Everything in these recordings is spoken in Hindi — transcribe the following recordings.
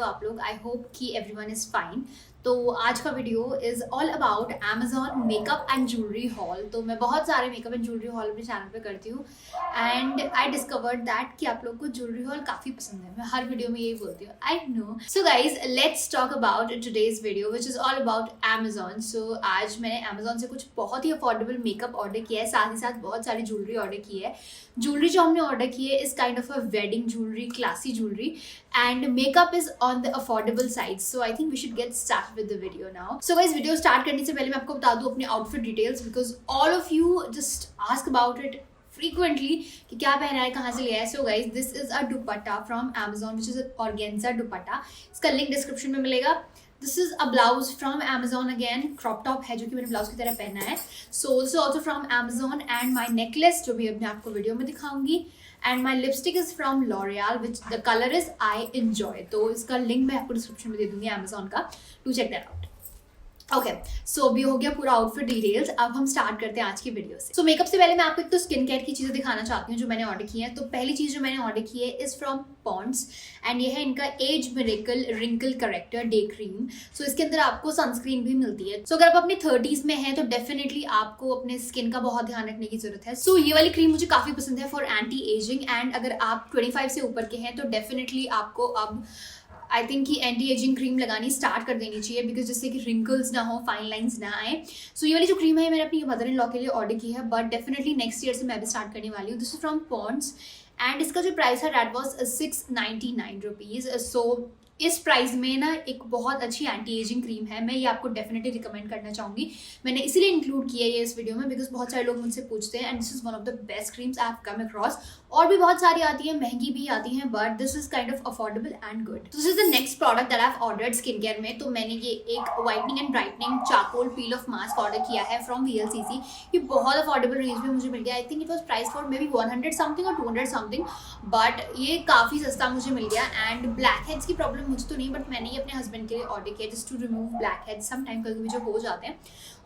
आप लोग? आई होप कि एवरीवन इज फाइन। तो आज का video is all about Amazon makeup and jewellery hall. तो मैं बहुत सारे मेकअप एंड ज्वेलरी हॉल अपने चैनल पे करती हूँ एंड आई डिस्कवर्ड दैट कि आप लोग को ज्वेलरी हॉल काफी पसंद है। मैं हर वीडियो में यही बोलती हूँ, I know. So guys, let's talk about today's video which is all about Amazon. सो आज मैंने अमेजॉन से कुछ बहुत ही अफोर्डेबल मेकअप ऑर्डर किया है, साथ ही साथ बहुत सारी ज्वेलरी ऑर्डर की है। ज्वेलरी जो हमने ऑर्डर की है is kind of a wedding jewellery, classy jewellery, and makeup is on the affordable side, so I think we should get started with the video now. So guys, video start करने से पहले मैं आपको बता दूं अपने outfit details because all of you just ask about it frequently कि क्या पहना है, कहाँ से लिया है. So guys, this is a dupatta from Amazon which is an organza dupatta. इसका link description में मिलेगा. This is a blouse from Amazon again, crop top है जो कि मैंने ब्लाउज की तरह पहना है. So this is also from Amazon and my necklace जो भी अब मैं आपको वीडियो में दिखाऊंगी. And my lipstick is from L'Oreal which the color is I Enjoy. तो इसका लिंक मैं आपको डिस्क्रिप्शन में दे दूंगी Amazon का, to check that out. Okay, so अभी हो गया पूरा आउटफिट डिटेल्स. अब हम स्टार्ट करते हैं आज की वीडियो से. सो मेकअप से पहले मैं आपको एक तो स्किन केयर की चीजें दिखाना चाहती हूँ जो मैंने ऑर्डर की है. तो पहली चीज जो मैंने ऑर्डर की है इज फ्रॉम पॉन्ड्स एंड ये है इनका age miracle wrinkle corrector day cream. So इसके अंदर आपको सनस्क्रीन भी मिलती है. सो अगर आप अपने 30s में हैं तो डेफिनेटली आपको अपने स्किन का बहुत ध्यान रखने की जरूरत है. सो ये वाली क्रीम मुझे काफी पसंद है फॉर एंटी एजिंग. एंड अगर आप 25 से ऊपर के हैं तो डेफिनेटली आपको अब आई थिंक कि एंटी एजिंग क्रीम लगानी स्टार्ट कर देनी चाहिए बिकॉज जिससे कि रिंकल्स ना हो, फाइन लाइंस ना आए. सो ये वाली जो क्रीम है मैंने अपनी मदर इन लॉ के लिए ऑर्डर की है, बट डेफिनेटली नेक्स्ट ईयर से मैं भी स्टार्ट करने वाली हूँ. This is from Pond's and इसका जो प्राइस है दैट वॉज 699 रुपीज़. सो इस प्राइस में ना एक बहुत अच्छी एंटी एजिंग क्रीम है. मैं ये आपको डेफिनेटली रिकमेंड करना चाहूँगी. मैंने इसीलिए इंक्लूड किया है ये इस वीडियो में बिकॉज बहुत सारे लोग मुझसे पूछते हैं and this is one of the best creams I have come across. और भी बहुत सारी आती है, महंगी भी आती हैं, but this is kind of affordable and good. This is the next product that I have ordered skin care में. तो मैंने ये एक whitening and brightening charcoal peel off mask order किया है फ्रॉम VLCC. ये बहुत अफोर्डेबल रेंज में मुझे मिल गया. I think it was price for may be 100 something और 200 समथिंग, बट ये काफ़ी सस्ता मुझे मिल गया. एंड ब्लैक हेड्स की प्रॉब्लम मुझे तो नहीं, बट मैंने ये अपने हस्बैंड के लिए ऑर्डर किया just to remove black heads. Some time कभी जो हो जाते हैं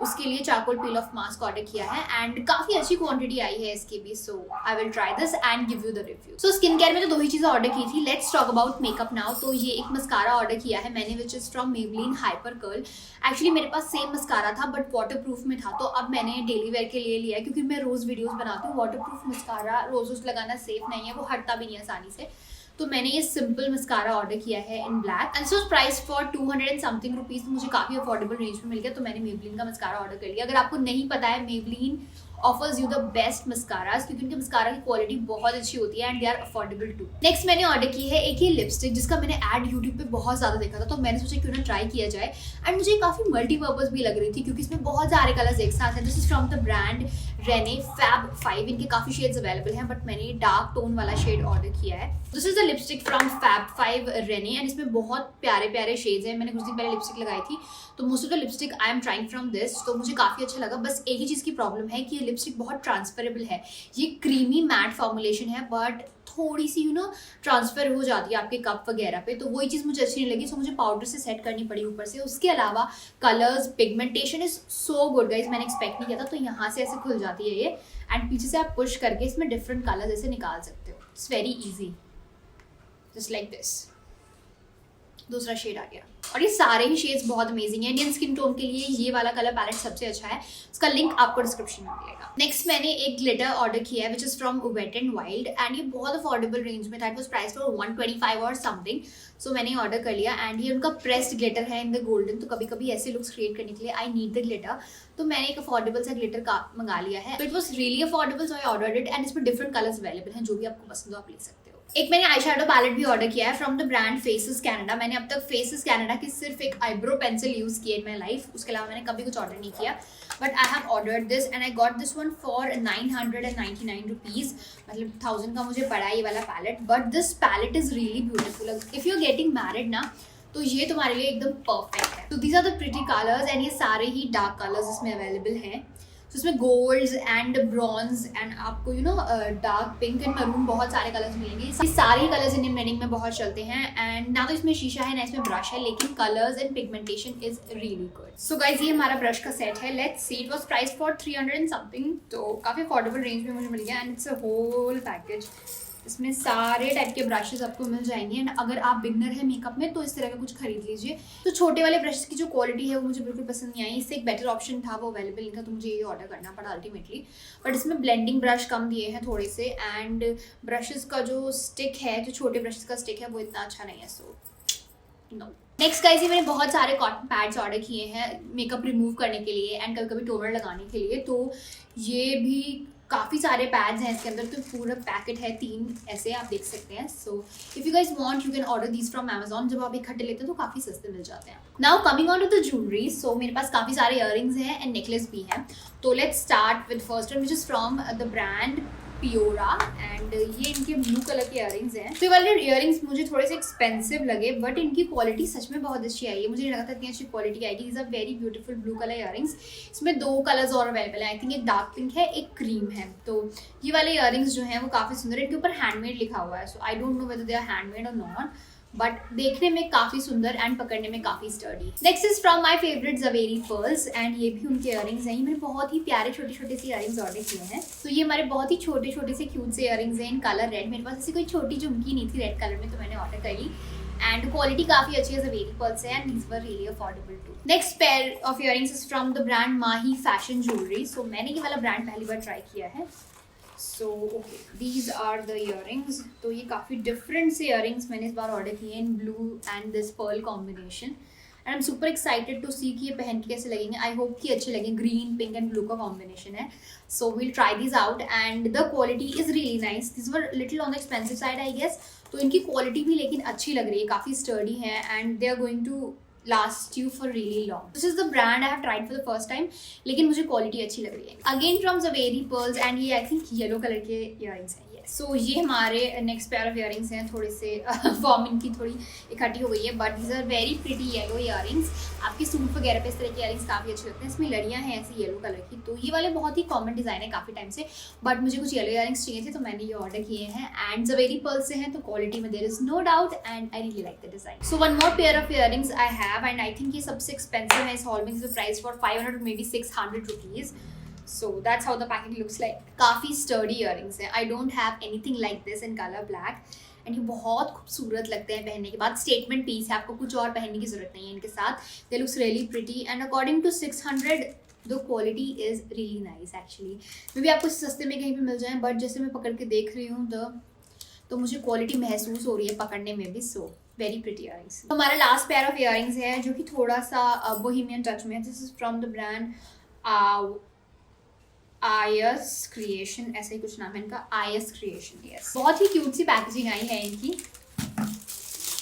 उसके लिए charcoal peel off mask order किया है एंड काफ़ी अच्छी क्वांटिटी आई है इसकी भी. So I will try this and give you the review. So skin care में तो 2 ही चीज़ें ऑर्डर की थी. Let's talk about makeup now. तो ये एक मस्कारा ऑर्डर किया है मैंने which is from Maybelline hyper curl. Actually मेरे पास सेम मस्कारा था बट वाटर प्रूफ में था, तो अब मैंने डेली वेयर के लिए लिया है क्योंकि मैं रोज़ वीडियोज़ बनाती हूँ. वाटर प्रूफ मस्कारा रोज़ लगाना सेफ नहीं है, वो हटता भी नहीं है आसानी से. तो मैंने ये सिंपल मस्कारा ऑर्डर किया है in black and so price for 200 and something rupees. मुझे काफ़ी अफोर्डेबल रेंज में मिल गया. तो मैंने मेबलिन का मस्कारा ऑर्डर कर लिया. अगर आपको नहीं पता है, Maybelline offers you the best mascaras क्योंकि उनके मस्कारा की क्वालिटी बहुत अच्छी होती है and they are affordable too. Next मैंने ऑर्डर की है एक ये लिपस्टिक जिसका मैंने एड यूट्यूब पे बहुत ज़्यादा देखा था, तो मैंने सोचा क्यों ना ट्राई किया जाए. एंड मुझे काफ़ी मल्टीपर्पज़ भी लग रही थी क्योंकि इसमें बहुत सारे कलर्स एक साथ हैं. This is from the brand Renee fab 5. इनके काफ़ी शेड्स अवेलेबल हैं बट मैंने डार्क टोन वाला शेड ऑर्डर किया है. This is the lipstick from fab 5 Renee and इसमें बहुत प्यारे प्यारे शेड्स हैं. मैंने कुछ दिन पहले लिपस्टिक लगाई थी तो most of the lipstick I am trying from this, तो मुझे काफ़ी अच्छा लगा. बस एक ही चीज़ की प्रॉब्लम है कि ये लिपस्टिक बहुत ट्रांसफरेबल है. ये क्रीमी मैट फॉर्मुलेशन है बट थोड़ी सी ट्रांसफर हो जाती है आपके कप वगैरह पे, तो वही चीज़ मुझे अच्छी नहीं लगी. सो मुझे पाउडर से सेट करनी पड़ी ऊपर से. उसके अलावा colours, pigmentation is so good guys. मैंने एक्सपेक्ट नहीं किया था. तो यहाँ से ऐसे खुल जाती है ये एंड पीछे से आप पुश करके इसमें डिफरेंट कलर्स ऐसे निकाल सकते हो. It's very easy, just like this. दूसरा शेड आ गया और ये सारे ही शेड्स बहुत अमेजिंग है. इंडियन स्किन टोन के लिए ये वाला कलर पैलेट सबसे अच्छा है. उसका लिंक आपको डिस्क्रिप्शन में मिलेगा. नेक्स्ट मैंने एक ग्लिटर ऑर्डर किया है which is from wet and wild and ये बहुत अफोर्डेबल रेंज में था. इट वॉज प्राइस फॉर 125 और समथिंग. सो मैंने ऑर्डर कर लिया एंड ये उनका प्रेस्ड ग्लिटर है इन द गोल्डन. तो कभी कभी ऐसे लुक्स क्रिएट करने के लिए आई नीड द ग्लिटर, तो मैंने एक अफोर्डेबल सा ग्लिटर का मंगा लिया है. तो it was really affordable, so I ordered it and इसमें डिफरेंट कलर्स अवेलेबल हैं. जो भी आपको पसंद हो आप ले सकते हो. एक मैंने आई शैडो पैलेट भी ऑर्डर किया है from the brand faces Canada. मैंने अब तक फेसेस कैनेडा की सिर्फ एक आईब्रो पेंसिल यूज की इन माई लाइफ. उसके अलावा मैंने कभी कुछ ऑर्डर नहीं किया, but I have ordered this and I got this one for 999 rupees. मतलब 1000 का मुझे पड़ा ये वाला palette. But this palette is really beautiful. If you are getting married ना तो ये तुम्हारे लिए एकदम परफेक्ट है. तो these are the pretty colours and ये सारे ही डार्क कलर्स इसमें अवेलेबल हैं. तो इसमें गोल्ड्स एंड ब्रॉन्ज एंड आपको डार्क पिंक एंड मरून बहुत सारे कलर्स मिलेंगे. ये सारे कलर्स इंडियन वेडिंग में बहुत चलते हैं एंड ना तो इसमें शीशा है ना इसमें ब्रश है, लेकिन colours and pigmentation is really good. So guys ये हमारा ब्रश का सेट है. Let's see. It was price for 300 and something, तो काफ़ी अफोर्डेबल रेंज में मुझे मिल गया and it's a whole package. इसमें सारे टाइप के ब्रशेस आपको मिल जाएंगे एंड अगर आप बिगनर है मेकअप में तो इस तरह का कुछ खरीद लीजिए। तो छोटे वाले ब्रशेस की जो क्वालिटी है वो मुझे बिल्कुल पसंद नहीं आई, इससे एक बेटर ऑप्शन था वो अवेलेबल नहीं था तो मुझे ये ऑर्डर करना पड़ा अल्टीमेटली। बट इसमें ब्लेंडिंग ब्रश कम दिए हैं थोड़े से एंड ब्रशेस का जो स्टिक है, जो छोटे ब्रशेस का स्टिक है वो इतना अच्छा नहीं है, सो नो। नेक्स्ट गाइस, ये मैंने बहुत सारे कॉटन पैड्स ऑर्डर किए हैं मेकअप रिमूव करने के लिए एंड कभी कभी टोनर लगाने के लिए। तो ये भी काफ़ी सारे पैड्स हैं इसके अंदर, तो पूरा पैकेट है 3 ऐसे आप देख सकते हैं। So if you guys want you can order these from Amazon. जब आप इकट्ठे लेते हैं तो काफ़ी सस्ते मिल जाते हैं। Now coming on to the jewellery, so मेरे पास काफ़ी सारे इयररिंग्स हैं एंड नेकलेस भी हैं। तो let's start with first one which is from the brand Peora and ये इनके ब्लू कलर के इयररिंग्स हैं। तो ये वाले इयररिंग्स मुझे थोड़े से एक्सपेंसिव लगे बट इनकी क्वालिटी सच में बहुत अच्छी आई है। मुझे नहीं लगा था इतनी अच्छी क्वालिटी आएगी। These are very beautiful blue colour earrings. इसमें 2 कलर्स और अवेलेबल है, आई थिंक एक डार्क पिंक है, एक क्रीम है। तो ये वाले इयररिंग्स जो हैं वो काफ़ी सुंदर है। इनके ऊपर हैंडमेड लिखा हुआ है, so I don't know whether they are handmade और नॉट, बट देखने में काफ़ी सुंदर एंड पकड़ने में काफ़ी sturdy. Next is from my favourite Zaveri Pearls and ये भी उनके इयररिंग्स हैं। ये मैंने बहुत ही प्यारे छोटे छोटे से इयररिंग्स ऑर्डर किए हैं। तो ये हमारे बहुत ही छोटे छोटे से क्यूट से इयररिंग्स हैं इन कलर रेड। मेरे पास ऐसी कोई छोटी झुमकी नहीं थी रेड कलर में तो मैंने ऑर्डर कर ली एंड क्वालिटी काफ़ी अच्छी है जवेरी पर्ल्स है and these were really affordable too. Next pair of earrings is from the brand Mahi Fashion Jewellery. So मैंने ये वाला ब्रांड पहली बार ट्राई किया है। So okay, these are the earrings. तो ये काफ़ी डिफरेंट से इयररिंग्स मैंने इस बार ऑर्डर किए in blue and this pearl combination and I am super excited to see कि ये पहन के कैसे लगेंगे। आई होप कि अच्छे लगेंगे, ग्रीन पिंक एंड ब्लू का कॉम्बिनेशन है। So we'll try this out and the quality is really nice. This were little on the expensive side I guess. तो इनकी क्वालिटी भी लेकिन अच्छी लग रही है, काफ़ी स्टर्डी है and they are going to last you for really long. This is the brand I have tried for the first time, लेकिन मुझे क्वालिटी अच्छी लग रही है। Again from Zaveri Pearls and ये I think येलो कलर के इयररिंग्स हैं। सो ये हमारे नेक्स्ट पेयर ऑफ इयररिंग्स हैं। थोड़े से फॉर्म इनकी थोड़ी इकट्ठी हो गई है but these are very pretty yellow earrings. आपके सूट वगैरह पे इस तरह के इयररिंग्स काफ़ी अच्छे लगते हैं। इसमें लड़ियाँ हैं ऐसी येलो कलर की। तो ये वाले बहुत ही कॉमन डिज़ाइन है काफ़ी टाइम से बट मुझे कुछ येलो इयररिंग्स चाहिए थे तो मैंने ये ऑर्डर किए हैं एंड ज़वेरी पर्ल्स से हैं तो क्वालिटी में there is no doubt and I really like the design. So one more pair of earrings I have and I think ये सबसे एक्सपेंसिव है इस हॉल में। Is price for 500 maybe 600 rupees. So that's how the packaging looks like. काफ़ी sturdy earrings हैं. I don't have anything like this in color black. And ये बहुत खूबसूरत लगते हैं पहनने के बाद। स्टेटमेंट पीस है, आपको कुछ और पहनने की जरूरत नहीं है इनके साथ। They looks really pretty and according to 600 the quality is really nice actually. मे भी आपको सस्ते में कहीं भी मिल जाए बट जैसे मैं पकड़ के देख रही हूँ तो मुझे क्वालिटी महसूस हो रही है पकड़ने में भी। So very pretty earrings. तो हमारा लास्ट पेयर ऑफ इयररिंग्स है जो कि थोड़ा सा बोहेमियन टच में है। This is from the brand आयस क्रिएशन, ऐसा ही कुछ नाम है इनका, आयस क्रिएशन। यस, बहुत ही क्यूट सी पैकेजिंग आई है इनकी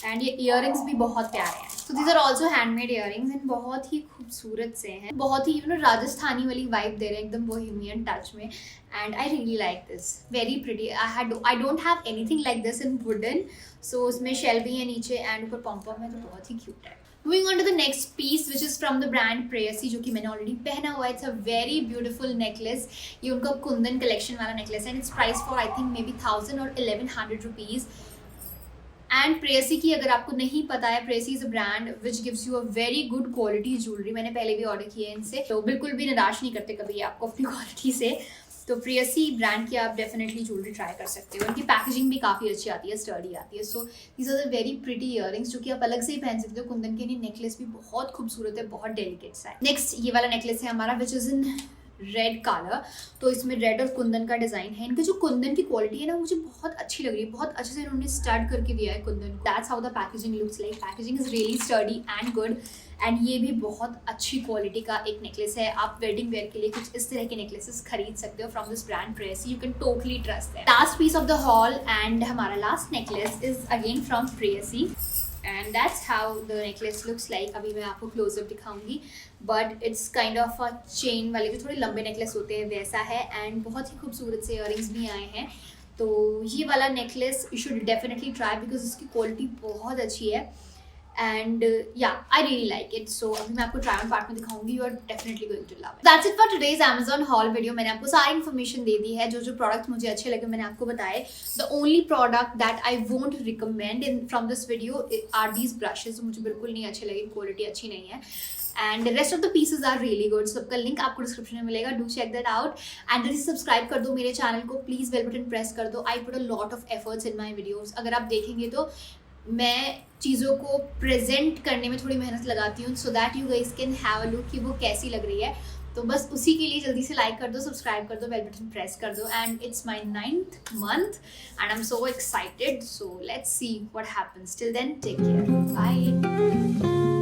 एंड ये इयररिंग्स भी बहुत प्यारे हैं। So these are also handmade earrings and बहुत ही खूबसूरत से हैं। बहुत ही राजस्थानी वाली वाइब दे रहे हैं एकदम बोहेमियन टच में and I really like this, very pretty. I don't have anything like this in wooden. So उसमें शेल भी है नीचे एंड ऊपर पॉम है तो बहुत ही क्यूट है। Moving on to the next piece which is from the brand Prayasi जो कि मैंने ऑलरेडी पहना हुआ है। It's a very beautiful necklace. ये उनका कुंदन कलेक्शन वाला नेकलेस है and it's price for I think may be 1000 और 1100 रुपीज़। एंड प्रेयसी की अगर आपको नहीं पता है, Priyaasi is a brand which gives you a very good quality jewellery. मैंने पहले भी ऑर्डर किया है इनसे तो बिल्कुल भी निराश नहीं करते कभी आपको अपनी क्वालिटी से। तो प्रेयसी ब्रांड की आप डेफिनेटली ज्वेलरी ट्राई कर सकते हो। उनकी पैकेजिंग भी काफ़ी अच्छी आती है, स्टर्डी आती है। So these are the very pretty earrings जो कि आप अलग से ही पहन सकते हो। कुंदन के नेकलेस भी बहुत खूबसूरत है, बहुत डेलिकेट सा है। नेक्स्ट ये वाला नेकलेस है हमारा which is in red colour. तो इसमें रेड और कुंदन का डिज़ाइन है। इनका जो कुंदन की क्वालिटी है ना मुझे बहुत अच्छी लग रही है। बहुत अच्छे से इन्होंने स्टड करके दिया है Kundan. That's how the packaging looks like. Packaging is really study and good and ये भी बहुत अच्छी क्वालिटी का एक नेकलेस है। आप वेडिंग वेयर के लिए कुछ इस तरह के नेकलेसेस खरीद सकते हो from this brand Priyaasi. You can totally trust that. Last piece of the haul and हमारा last necklace is again from Priyaasi and that's how the necklace looks like. अभी मैं आपको क्लोजअप दिखाऊंगी but it's kind of a chain वाले जो थोड़े लंबे नेकलेस होते हैं वैसा है एंड बहुत ही खूबसूरत से इयररिंग्स भी आए हैं। तो ये वाला necklace you should definitely try because इसकी क्वालिटी बहुत अच्छी है एंड या I really like it. So अभी मैं आपको ट्राई ऑन पार्ट में दिखाऊंगी। You are definitely going to love it. That's it for today's Amazon haul video. मैंने आपको सारी इन्फॉर्मेशन दे दी है। जो जो प्रोडक्ट मुझे अच्छे लगे मैंने आपको बताए। The only product that I won't recommend in from this video are these brushes. मुझे बिल्कुल नहीं अच्छे लगे, क्वालिटी अच्छी नहीं है and rest of the pieces are really good. सबका लिंक आपको डिस्क्रिप्शन में मिलेगा. Do check that out and जल्दी सब्सक्राइब कर दो मेरे चैनल को. प्लीज बेल बटन प्रेस कर दो. I put a lot of efforts in my videos. अगर आप देखेंगे तो मैं चीज़ों को प्रेजेंट करने में थोड़ी मेहनत लगाती हूँ so that you guys can have a look कि वो कैसी लग रही है. तो बस उसी के लिए जल्दी से लाइक कर दो, सब्सक्राइब कर दो, बेल बटन प्रेस कर दो. And it's my 9th month and I am so excited. So let's see what happens. Till then take care. Bye.